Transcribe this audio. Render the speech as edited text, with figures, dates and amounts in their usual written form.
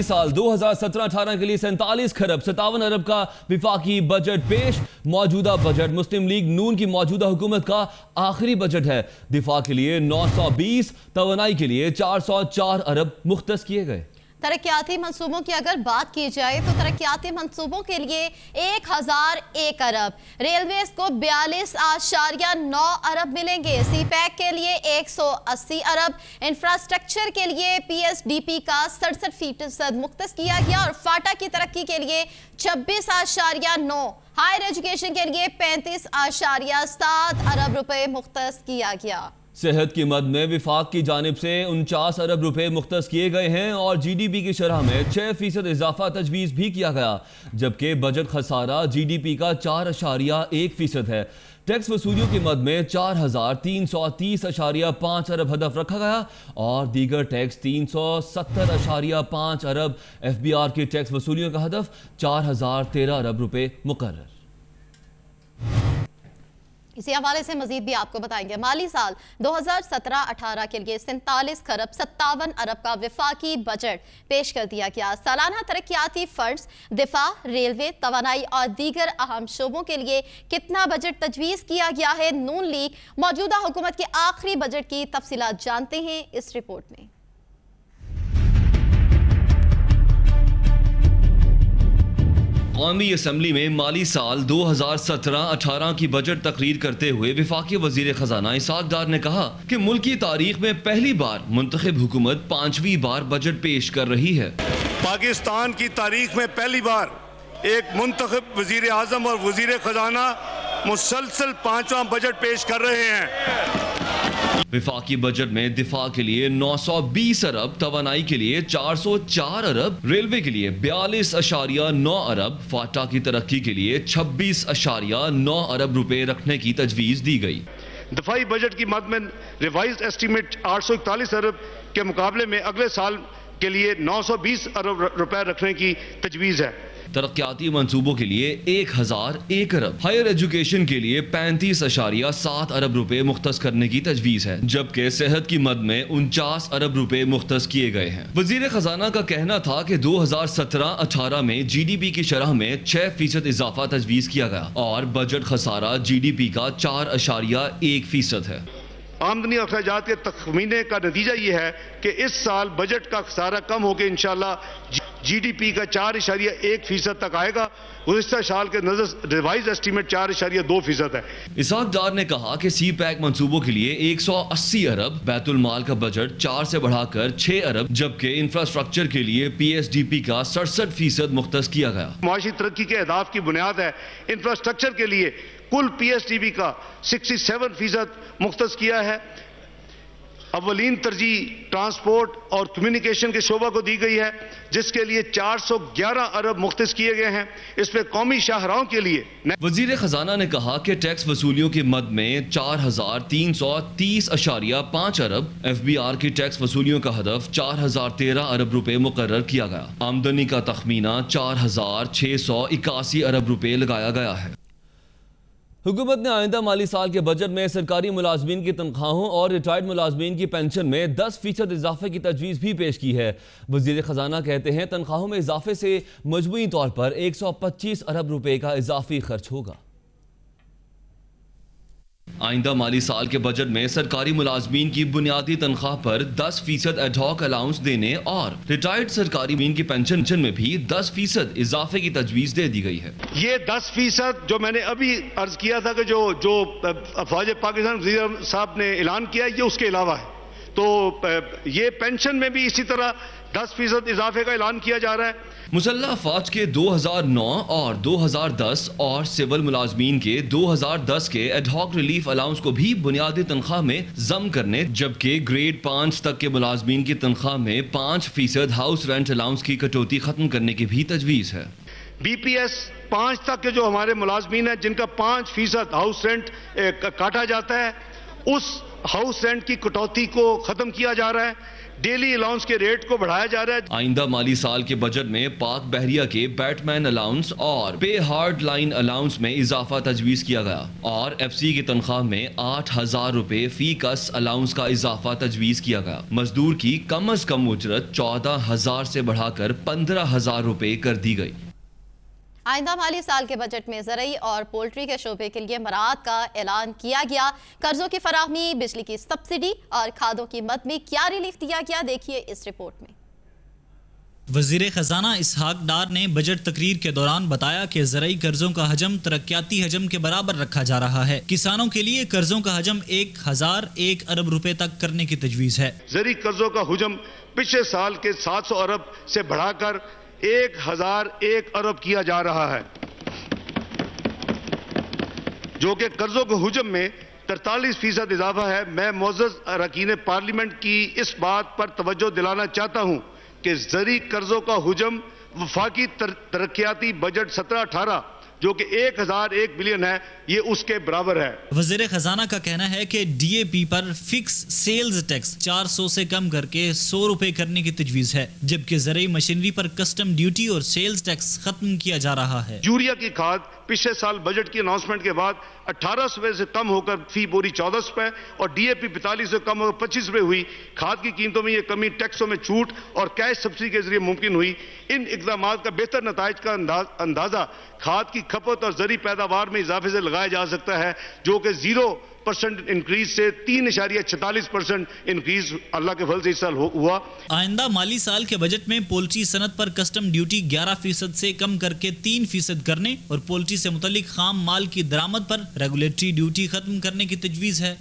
साल 2017-18 के लिए 47 खरब 57 अरब का विफाकी बजट पेश। मौजूदा बजट मुस्लिम लीग नून की मौजूदा हुकूमत का आखिरी बजट है। दिफा के लिए 920, तवानाई के लिए 404 अरब मुख्तस किए गए। तरक्याती मंसूबों की अगर बात की जाए तो तरक्याती मंसूबों के लिए 1001 अरब, रेलवेज को 42.9 अरब मिलेंगे, सी पैक के लिए 180 अरब, इंफ्रास्ट्रक्चर के लिए PSDP का 67% मुख्तस किया गया और फाटा की तरक्की के लिए 26.9, हायर एजुकेशन के लिए 35.7 अरब रुपए मुख्तस किया गया। सेहत की मद में विफाक की जानिब से 49 अरब रुपए मुख्तस किए गए हैं और GDP की शरह में 6% इजाफा तजवीज़ भी किया गया, जबकि बजट खसारा GDP का 4.1% है। टैक्स वसूलियों की मद में 4,330.5 अरब हदफ रखा गया और दीगर टैक्स 370.5 अरब। FBR की टैक्स वसूलियों का हदफ 4,013 अरब रुपए मुकर्रर। इसी हवाले से मजीद भी आपको बताएंगे। माली साल 2017-18 के लिए 47 खरब 57 अरब का विफाकी बजट पेश कर दिया गया। सालाना तरक्याती फंड्स, दिफा, रेलवे, तवानाई और दीगर अहम शोबों के लिए कितना बजट तजवीज़ किया गया है। नून लीग मौजूदा हुकूमत के आखिरी बजट की तफसीलात जानते हैं इस रिपोर्ट में। कौमी असम्बली में माली साल 2017-18 की बजट तकरीर करते हुए वफाकी वजीर खजाना इसहाक डार ने कहा कि मुल्क की तारीख में पहली बार मुंतखब हुकूमत 5वीं बार बजट पेश कर रही है। पाकिस्तान की तारीख में पहली बार एक मुंतखब वजीर आजम और वजीर खजाना मुसलसल 5वां बजट पेश कर रहे हैं। विफाकी बजट में दिफा के लिए 920 अरब, तवानाई के लिए 404 अरब, रेलवे के लिए 42.9 अरब, फाटा की तरक्की के लिए 26.9 अरब रुपए रखने की तजवीज़ दी गई। दफाई बजट की मद में रिवाइज एस्टीमेट 841 अरब के मुकाबले में अगले साल के लिए 920 अरब रुपए रखने की तजवीज़ है। तरक्याती मंसूबों के लिए 1001 अरब, हायर एजुकेशन के लिए 35.7 अरब रुपए मुख्तस करने की तजवीज़ है, जबकि सेहत की मद में 49 अरब रुपए मुख्तस किए गए हैं। वजीर खजाना का कहना था कि 2017-18 में GDP की शरह में 6% इजाफा तजवीज़ किया गया और बजट खसारा GDP का 4.1% है। आमदनी और अखराजात के तखमीने का नतीजा ये है कि इस साल बजट का खसारा कम होकर इंशाल्लाह GDP का 4.1% तक आएगा। गुज़िश्ता साल के नजर रिवाइज एस्टीमेट 4.2% है। इसहाक डार ने कहा कि सी पैक मंसूबों के लिए 180 अरब, बैतुल माल का बजट 4 से बढ़ाकर 6 अरब, जबकि इंफ्रास्ट्रक्चर के लिए PSDP का 67% मुख्तस किया गया। मुआशी तरक्की के अहदाफ की बुनियाद है। इंफ्रास्ट्रक्चर के लिए कुल PSDP का 67% मुख्तस किया है। अव्वलीन तरजीह ट्रांसपोर्ट और कम्युनिकेशन के शोबा को दी गई है, जिसके लिए 411 अरब मुख्तस किए गए हैं। इसमें कौमी शाहराहों के लिए वजीर खजाना ने कहा कि टैक्स वसूलियों की मद में 4,330.5 अरब, FBR की टैक्स वसूलियों का हदफ 4,013 अरब रुपए मुकर्रर किया गया। आमदनी का तखमीना 4,681 अरब रुपए लगाया गया है। हुकूमत ने आइंदा माली साल के बजट में सरकारी मुलाजमीन की तनख्वाहों और रिटायर्ड मुलाजमीन की पेंशन में 10% इजाफे की तजवीज़ भी पेश की है। वजीर खजाना कहते हैं तनख्वाहों में इजाफे से मजमूई तौर पर 125 अरब रुपए का इजाफी खर्च होगा। आइंदा माली साल के बजट में सरकारी मुलाजमीन की बुनियादी तनख्वाह पर 10% एडहॉक अलाउंस देने और रिटायर्ड सरकारी मुलाजमीन की पेंशन में भी 10% इजाफे की तजवीज़ दे दी गई है। ये 10% जो मैंने अभी अर्ज किया था कि जो अफवाज पाकिस्तान वज़ीर साहब ने ऐलान किया है, ये उसके अलावा है। तो ये पेंशन में भी इसी तरह 10% इजाफे का ऐलान किया जा रहा है। मुसल्लह अफवाज के 2009 और 2010 और सिविल मुलाजमीन के 2010 के एडहॉक रिलीफ अलाउंस को भी बुनियादी तनख्वाह में जम करने, जबकि ग्रेड 5 तक के मुलाजमीन की तनख्वाह में 5% हाउस रेंट अलाउंस की कटौती खत्म करने की भी तजवीज़ है। BPS 5 तक के जो हमारे मुलाजमीन हैं जिनका 5% हाउस रेंट काटा जाता है, उस हाउस रेंट की कटौती को खत्म किया जा रहा है। डेली अलाउंस के रेट को बढ़ाया जा रहा है। आइंदा माली साल के बजट में पाक बहरिया के बैटमैन अलाउंस और पे हार्ड लाइन अलाउंस में इजाफा तजवीज़ किया गया और FC की तनख्वाह में 8,000 रुपए फी कस अलाउंस का इजाफा तजवीज़ किया गया। मजदूर की कम अज कम उजरत 14,000 से बढ़ाकर 15,000 रुपए कर दी गई। आइंदा माली साल के बजट में ज़रई और पोल्ट्री के शोबे के लिए मराहत का ऐलान किया गया। कर्जों की फराहमी, बिजली की सब्सिडी और खादों की मद में क्या रिलीफ दिया गया, देखिए इस रिपोर्ट में। वज़ीर ख़जाना इसहाक डार ने बजट तकरीर के दौरान बताया कि ज़रई कर्जों का हजम तरक्याती हजम के बराबर रखा जा रहा है। किसानों के लिए कर्जों का हजम 1,001 अरब रुपए तक करने की तजवीज़ है। ज़रई कर्जों का हजम पिछले साल के 700 अरब से बढ़ाकर 1,001 अरब किया जा रहा है, जो कि कर्जों के हुजम में 43% इजाफा है। मैं मोअज़्ज़ज़ अरकान पार्लियामेंट की इस बात पर तवज्जो दिलाना चाहता हूं कि ज़रई कर्जों का हुजम वफाकी तरक्याती बजट 17-18 जो कि 1,001 बिलियन है, ये उसके बराबर है। वज़ीर ख़जाना का कहना है कि DAP पर फिक्स सेल्स टैक्स 400 से कम करके 100 रुपए करने की तजवीज़ है, जबकि ज़रई मशीनरी पर कस्टम ड्यूटी और सेल्स टैक्स खत्म किया जा रहा है। यूरिया की खाद पिछले साल बजट की अनाउंसमेंट के बाद 18 रुपए से कम होकर फी बोरी 14 रुपए और DAP 45 से कम होकर 25 रुपए हुई। खाद की कीमतों में ये कमी टैक्सों में छूट और कैश सब्सिडी के जरिए मुमकिन हुई। इन इकदाम का बेहतर नताइज का अंदाजा खाद की खपत और ज़रई पैदावार में इजाफे से लगाया जा सकता है, जो कि 0% इंक्रीज से 3.46% इंक्रीज अल्लाह के फल से इस साल हुआ। आइंदा माली साल के बजट में पोल्ट्री सनत पर कस्टम ड्यूटी 11% से कम करके 3% करने और पोल्ट्री से मुतल्लिक खाम माल की दरामद पर रेगुलेटरी ड्यूटी खत्म करने की तजवीज़ है।